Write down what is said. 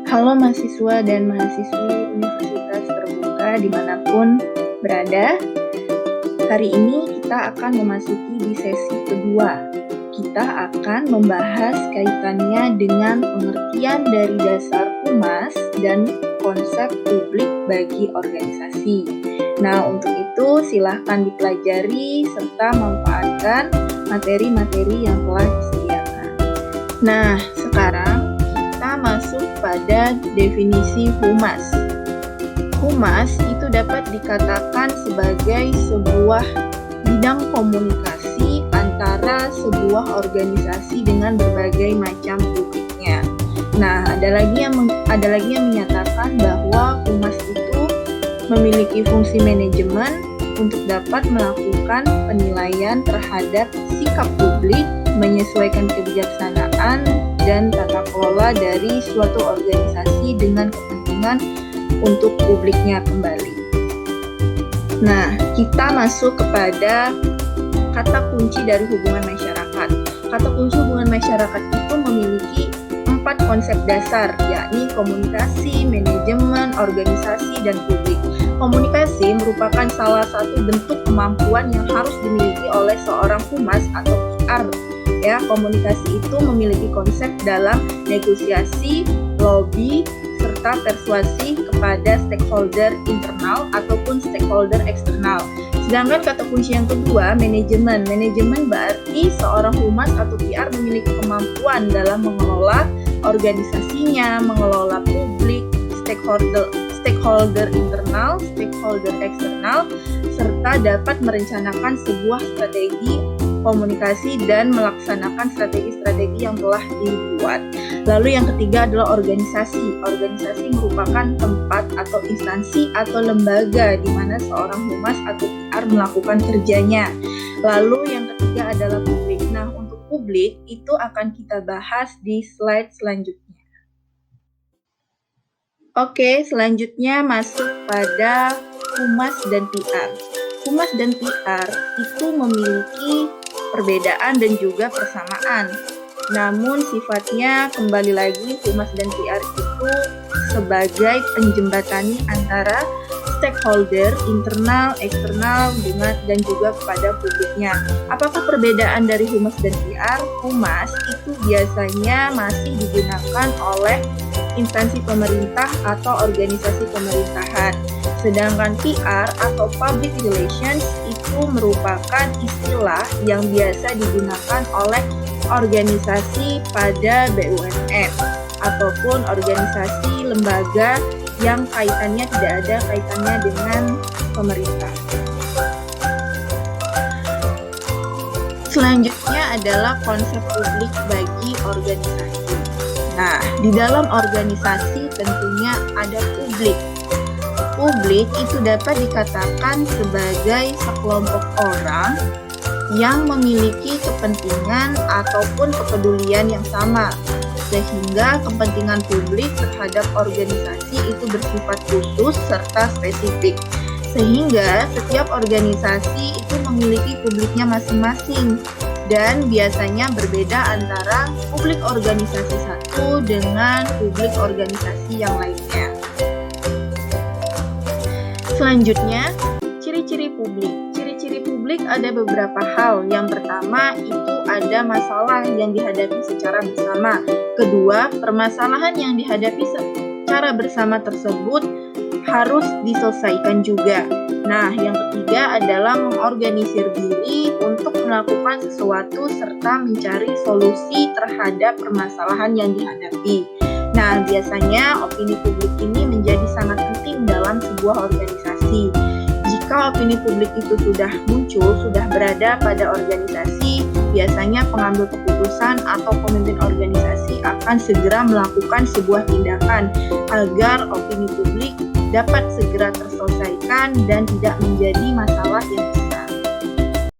Halo mahasiswa dan mahasiswi Universitas Terbuka dimanapun berada. Hari ini kita akan memasuki di sesi kedua. Kita akan membahas kaitannya dengan pengertian dari dasar humas dan konsep publik bagi organisasi. Nah, untuk itu silahkan dipelajari serta manfaatkan materi-materi yang telah disediakan. Nah, sekarang kita masuk pada definisi humas. Humas itu dapat dikatakan sebagai sebuah bidang komunikasi antara sebuah organisasi dengan berbagai macam publiknya. Nah, ada lagi yang menyatakan bahwa humas itu memiliki fungsi manajemen untuk dapat melakukan penilaian terhadap sikap publik, menyesuaikan kebijaksanaan dan tata kelola dari suatu organisasi dengan kepentingan untuk publiknya kembali. Nah, kita masuk kepada kata kunci dari hubungan masyarakat. Kata kunci hubungan masyarakat itu memiliki 4 konsep dasar, yakni komunikasi, manajemen, organisasi, dan publik. Komunikasi merupakan salah satu bentuk kemampuan yang harus dimiliki oleh seorang humas atau PR. Ya, komunikasi itu memiliki konsep dalam negosiasi, lobby, serta persuasi kepada stakeholder internal ataupun stakeholder eksternal. Sedangkan kata kunci yang kedua, manajemen. Manajemen berarti seorang humas atau PR memiliki kemampuan dalam mengelola organisasinya, mengelola publik, stakeholder internal, stakeholder eksternal, serta dapat merencanakan sebuah strategi komunikasi dan melaksanakan strategi-strategi yang telah dibuat. Lalu yang ketiga adalah organisasi. Organisasi merupakan tempat atau instansi atau lembaga di mana seorang humas atau PR melakukan kerjanya. Lalu yang ketiga adalah publik. Nah, untuk publik itu akan kita bahas di slide selanjutnya. Oke, selanjutnya masuk pada humas dan PR. Humas dan PR itu memiliki perbedaan dan juga persamaan. Namun sifatnya kembali lagi humas dan PR itu sebagai penjembatani antara stakeholder internal, eksternal dan juga kepada publiknya. Apakah perbedaan dari humas dan PR? Humas itu biasanya masih digunakan oleh instansi pemerintah atau organisasi pemerintahan. Sedangkan PR atau Public Relations itu merupakan istilah yang biasa digunakan oleh organisasi pada BUMN ataupun organisasi lembaga yang kaitannya tidak ada kaitannya dengan pemerintah. Selanjutnya adalah konsep publik bagi organisasi. Nah, di dalam organisasi tentunya ada publik. Publik itu dapat dikatakan sebagai sekelompok orang yang memiliki kepentingan ataupun kepedulian yang sama, sehingga kepentingan publik terhadap organisasi itu bersifat khusus serta spesifik. Sehingga setiap organisasi itu memiliki publiknya masing-masing dan biasanya berbeda antara publik organisasi satu dengan publik organisasi yang lainnya. Selanjutnya, ciri-ciri publik. Ciri-ciri publik ada beberapa hal. Yang pertama itu ada masalah yang dihadapi secara bersama. Kedua, permasalahan yang dihadapi secara bersama tersebut harus diselesaikan juga. Nah, yang ketiga adalah mengorganisir diri untuk melakukan sesuatu serta mencari solusi terhadap permasalahan yang dihadapi. Nah, biasanya opini publik ini menjadi sangat penting dalam sebuah organisasi. Jika opini publik itu sudah muncul, sudah berada pada organisasi, biasanya pengambil keputusan atau pemimpin organisasi akan segera melakukan sebuah tindakan agar opini publik dapat segera terselesaikan dan tidak menjadi masalah yang besar.